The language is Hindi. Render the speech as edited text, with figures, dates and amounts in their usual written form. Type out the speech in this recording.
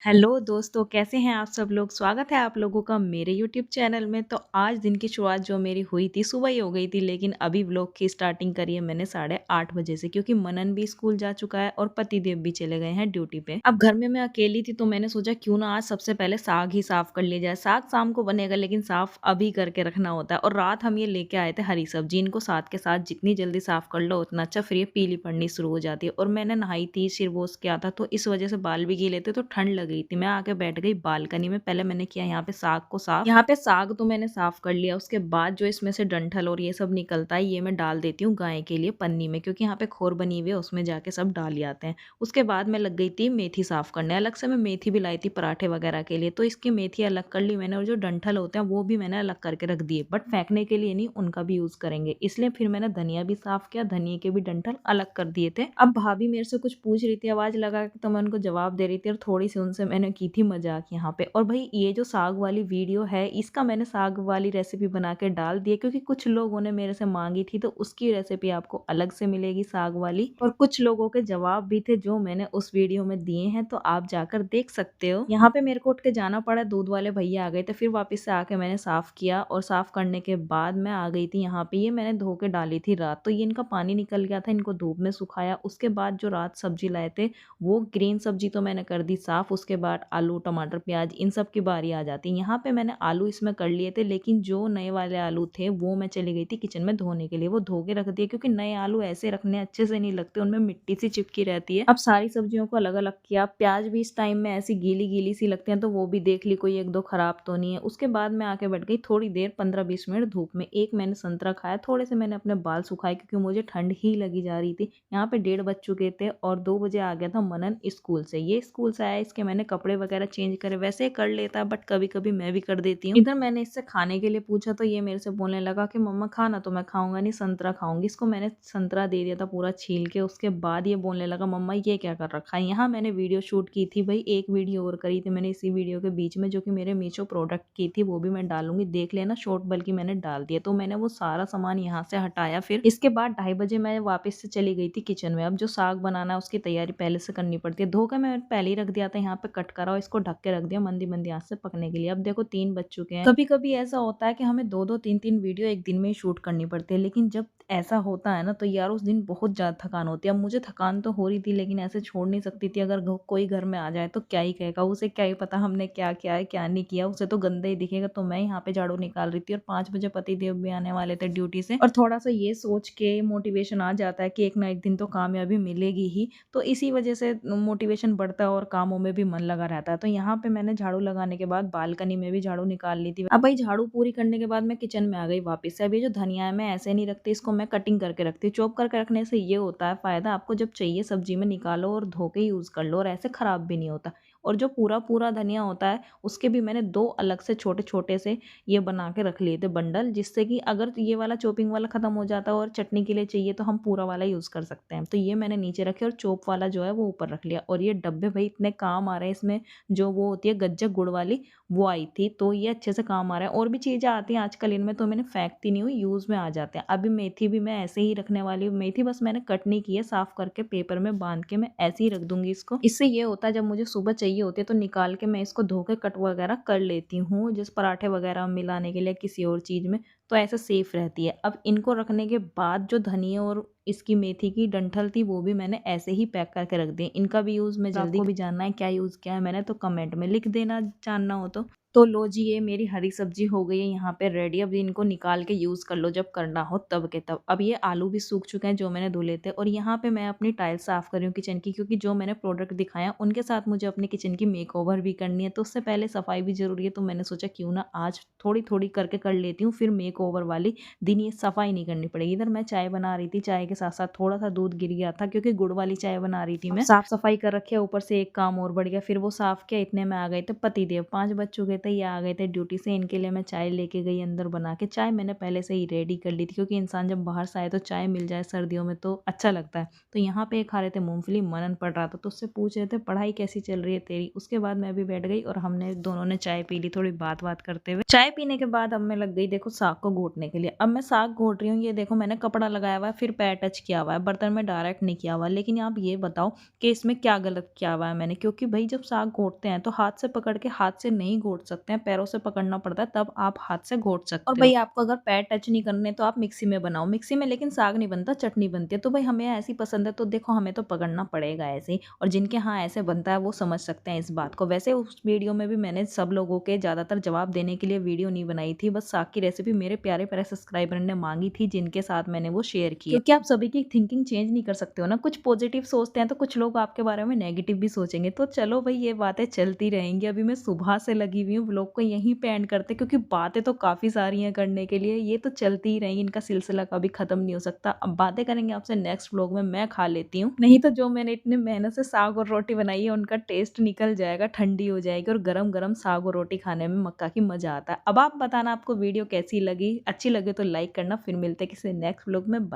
हेलो दोस्तों, कैसे हैं आप सब लोग? स्वागत है आप लोगों का मेरे यूट्यूब चैनल में। तो आज दिन की शुरुआत जो मेरी हुई थी, सुबह ही हो गई थी, लेकिन अभी व्लॉग की स्टार्टिंग करी है मैंने 8:30 बजे से, क्योंकि मनन भी स्कूल जा चुका है और पतिदेव भी चले गए हैं ड्यूटी पे। अब घर में मैं अकेली थी, तो मैंने सोचा क्यों ना आज सबसे पहले साग ही साफ कर लिया जाए। साग शाम को बनेगा, लेकिन साफ अभी करके रखना होता है। और रात हम ये लेके आए थे हरी सब्जी, इनको साथ के साथ जितनी जल्दी साफ कर लो उतना अच्छा, फिर ये पीली पड़नी शुरू हो जाती है। और मैंने नहाई थी, सिर बोस के आता, तो इस वजह से बाल भी गीले थे, तो ठंड लग रही थी। मैं आके बैठ गई बालकनी में। पहले मैंने किया यहाँ पे साग को साफ। यहाँ पे साग तो मैंने साफ कर लिया। उसके बाद जो इसमें से डंठल और ये सब निकलता है, ये मैं डाल देती हूँ गाय के लिए पन्नी में, क्योंकि यहाँ पे खोर बनी हुई है, उसमें जाके सब डाल ही आते हैं। उसके बाद मैं लग गई थी मेथी साफ करने। अलग से मैं मेथी भी लाई थी पराठे वगैरह के लिए, तो इसकी मेथी अलग कर ली मैंने, और जो डंठल होते हैं वो भी मैंने अलग करके रख दिए। बट फेंकने के लिए नहीं, उनका भी यूज करेंगे, इसलिए फिर मैंने धनिया भी साफ किया, धनिया के भी डंठल अलग कर दिए थे। अब भाभी मेरे से कुछ पूछ रही थी आवाज लगा के, तो मैं उनको जवाब दे रही थी, और थोड़ी सी उनसे मैंने की थी मजाक यहाँ पे। और भाई ये जो साग वाली वीडियो है, इसका मैंने साग वाली रेसिपी बना के डाल दी है, क्योंकि कुछ लोगों ने मेरे से मांगी थी, तो उसकी रेसिपी आपको अलग से मिलेगी साग वाली। और कुछ लोगों के जवाब भी थे जो मैंने उस वीडियो में दिए हैं, तो आप जाकर देख सकते हो। यहाँ पे मेरे को उठ के जाना पड़ा, दूध वाले भैया आ गए थे, फिर वापस से आके मैंने साफ किया। और साफ करने के बाद मैं आ गई थी यहाँ पे, ये मैंने धो के डाली थी रात, तो ये इनका पानी निकल गया था, इनको धूप में सुखाया। उसके बाद जो रात सब्जी लाए थे, वो ग्रीन सब्जी तो मैंने कर दी साफ। उसके बाद आलू टमाटर प्याज इन सब की बारी आ जाती है। यहाँ पे मैंने आलू इसमें कर लिए थे, लेकिन जो नए वाले आलू थे वो मैं चली गई थी किचन में धोने के लिए। वो धो के रख दिए, क्योंकि नए आलू ऐसे रखने अच्छे से नहीं लगते, उनमें मिट्टी सी चिपकी रहती है। अब सारी सब्जियों को अलग अलग किया। प्याज भी इस टाइम में ऐसी गीली गीली सी लगती है, तो वो भी देख ली कोई एक दो खराब तो नहीं है। उसके बाद मैं आके बैठ गई थोड़ी देर, 15-20 मिनट धूप में। एक मैंने संतरा खाया, थोड़े से मैंने अपने बाल सुखाए, क्योंकि मुझे ठंड ही लगी जा रही थी। यहाँ पे 1:30 बज चुके थे, और 2 बजे आ गया था मनन स्कूल से। ये स्कूल से आया, इसके मैंने कपड़े वगैरह चेंज करे, वैसे कर लेता है, बट कभी कभी मैं भी कर देती हूँ। इधर मैंने इससे खाने के लिए पूछा, तो ये मेरे से बोलने लगा कि मम्मा खाना, तो मैं खाऊंगा नहीं, संतरा खाऊंगी। इसको मैंने संतरा दे दिया था पूरा छील के। उसके बाद ये बोलने लगा मम्मा ये क्या कर रखा है। यहाँ मैंने वीडियो शूट की थी भाई, एक वीडियो और करी थी मैंने इसी वीडियो के बीच में, जो कि मेरे मीशो प्रोडक्ट की थी, वो भी मैं डालूंगी, देख लेना शॉर्ट, बल्कि मैंने डाल दिया। तो मैंने वो सारा सामान यहाँ से हटाया। फिर इसके बाद 2:30 बजे मैं वापस से चली गई थी किचन में। अब जो साग बनाना है उसकी तैयारी पहले से करनी पड़ती है। धोकर मैं पहले ही रख दिया था, यहाँ पे कट करा और इसको ढक के रख दिया मंदी मंदी आंच से पकने के लिए। अब देखो 3 बज चुके हैं। कभी कभी ऐसा होता है कि हमें 2-2 3-3 वीडियो एक दिन में ही शूट करनी पड़ती है, लेकिन जब ऐसा होता है ना, तो यार उस दिन बहुत ज्यादा थकान होती है। अब मुझे थकान तो हो रही थी, लेकिन ऐसे छोड़ नहीं सकती थी। अगर कोई घर में आ जाए तो क्या ही कहेगा, उसे क्या ही पता हमने क्या किया है क्या नहीं किया, उसे तो गंदा ही दिखेगा। तो मैं यहाँ पे झाड़ू निकाल रही थी, और 5 बजे पति देव भी आने वाले थे ड्यूटी से, और थोड़ा सा ये सोच के मोटिवेशन आ जाता है कि एक ना एक दिन तो कामयाबी मिलेगी ही। तो इसी वजह से मोटिवेशन बढ़ता है और कामों में भी मन लगा रहता है। तो यहाँ पे मैंने झाड़ू लगाने के बाद बालकनी में भी झाड़ू निकाल ली थी। अब भाई झाड़ू पूरी करने के बाद मैं किचन में आ गई वापस से। अब ये जो धनिया है मैं ऐसे नहीं रखती, इसको मैं कटिंग करके रखती हूँ। चॉप करके रखने से ये होता है फायदा, आपको जब चाहिए सब्जी में निकालो और धो के यूज कर लो, और ऐसे खराब भी नहीं होता। और जो पूरा पूरा धनिया होता है, उसके भी मैंने 2 अलग से छोटे छोटे से ये बना के रख लिए थे बंडल, जिससे कि अगर ये वाला चॉपिंग वाला खत्म हो जाता है और चटनी के लिए चाहिए, तो हम पूरा वाला यूज कर सकते हैं। तो ये मैंने नीचे रखे, और चॉप वाला जो है वो ऊपर रख लिया। और ये डब्बे भाई इतने काम आ रहे हैं इसमें, जो वो होती है गज्जक गुड़ वाली, वो आई थी, तो ये अच्छे से काम आ रहा है। और भी चीजें आती हैं आजकल इनमें, तो मैंने फेंकती नहीं हूँ, यूज में आ जाते हैं। अभी मेथी भी मैं ऐसे ही रखने वाली हूँ। मेथी बस मैंने कट नहीं की है, साफ करके पेपर में बांध के मैं ऐसे ही रख दूंगी इसको। इससे ये होता है जब मुझे सुबह चाहिए होती है, तो निकाल के मैं इसको धो के कट वगैरह कर लेती हूँ, जिस पराठे वगैरह मिलाने के लिए किसी और चीज में, तो ऐसे सेफ रहती है। अब इनको रखने के बाद जो धनिया और इसकी मेथी की डंठल थी, वो भी मैंने ऐसे ही पैक करके रख दी। इनका भी यूज मैं जल्दी, आपको भी जानना है क्या यूज किया है मैंने, तो कमेंट में लिख देना जानना हो तो लो जी, ये मेरी हरी सब्जी हो गई है यहाँ पे रेडी। अब इनको निकाल के यूज कर लो जब करना हो तब के तब। अब ये आलू भी सूख चुके हैं जो मैंने धुले थे। और यहाँ पे मैं अपनी टाइल्स साफ कर रही हूँ किचन की, क्योंकि जो मैंने प्रोडक्ट दिखाया उनके साथ मुझे अपने किचन की मेकओवर भी करनी है, तो उससे पहले सफाई भी जरूरी है। तो मैंने सोचा क्यों ना आज थोड़ी थोड़ी करके कर लेती हूँ, फिर मेकओवर वाली दिन ये सफाई नहीं करनी पड़ेगी। इधर मैं चाय बना रही थी, चाय के साथ साथ थोड़ा सा दूध गिर गया था, क्योंकि गुड़ वाली चाय बना रही थी मैं। साफ सफाई कर रखी है, ऊपर से एक काम और बढ़ गया, फिर वो साफ किया, इतने में आ गए थे पति देव। 5 बज चुके थे, ये आ गए थे ड्यूटी से। इनके लिए मैं चाय लेके गई अंदर बना के। चाय मैंने पहले से ही रेडी कर ली थी, क्योंकि इंसान जब बाहर से आए तो चाय मिल जाए सर्दियों में तो अच्छा लगता है। तो यहाँ पे खा रहे थे मूंगफली, मनन पड़ रहा था, तो उससे पूछ रहे थे पढ़ाई कैसी चल रही है तेरी। उसके बाद मैं भी बैठ गई और हमने दोनों ने चाय पी ली, थोड़ी बात बात करते हुए। चाय पीने के बाद अब मैं लग गई देखो साग को को घोटने के लिए। अब मैं साग घोट रही हूँ, ये देखो मैंने कपड़ा लगाया हुआ है, फिर पैर टच किया हुआ है, बर्तन में डायरेक्ट नहीं किया हुआ। लेकिन आप ये बताओ कि इसमें क्या गलत किया हुआ है मैंने? क्योंकि भई जब साग घोटते हैं तो हाथ से पकड़ के हाथ से नहीं घोट सकते हैं, पैरों से पकड़ना पड़ता है, तब आप हाथ से घोट और सकते हो। भई आपको अगर पैर टच नहीं करने तो आप मिक्सी में बनाओ, मिक्सी में लेकिन साग नहीं बनता, चटनी बनती है। तो भई हमें ऐसी पसंद है तो देखो हमें तो पकड़ना पड़ेगा ऐसे ही, और जिनके यहाँ ऐसे बनता है वो समझ सकते हैं इस बात को। वैसे उस वीडियो में भी मैंने सब लोगों के ज़्यादातर जवाब देने के लिए वीडियो नहीं बनाई थी, बस साग की रेसिपी मेरे प्यारे-प्यारे सब्सक्राइबर ने माँगी थी, जिनके साथ मैंने वो शेयर की है। क्योंकि आप सभी की थिंकिंग चेंज नहीं कर सकते हो ना, कुछ पॉजिटिव सोचते हैं तो कुछ लोग आपके बारे में नेगेटिव भी सोचेंगे। तो चलो भई ये बातें चलती रहेंगी। अभी मैं सुबह से लगी हुई हूँ, व्लॉग को यहीं पे एंड करते हैं क्योंकि बातें तो काफ़ी सारी हैं करने के लिए, ये तो चलती ही रहेंगी, इनका सिलसिला कभी खत्म नहीं हो सकता। अब बातें करेंगे आपसे नेक्स्ट व्लॉग में, मैं खा लेती हूँ, नहीं तो जो मैंने इतनी मेहनत से साग और रोटी बनाई है उनका टेस्ट निकल जाएगा, ठंडी हो जाएगी, और गरम-गरम साग और रोटी खाने में मक्का की मज़ा आता है। अब आप बताना आपको वीडियो कैसी लगी? अच्छी लगे तो लाइक करना, फिर मिलते हैं किसी नेक्स्ट व्लॉग में। बाय।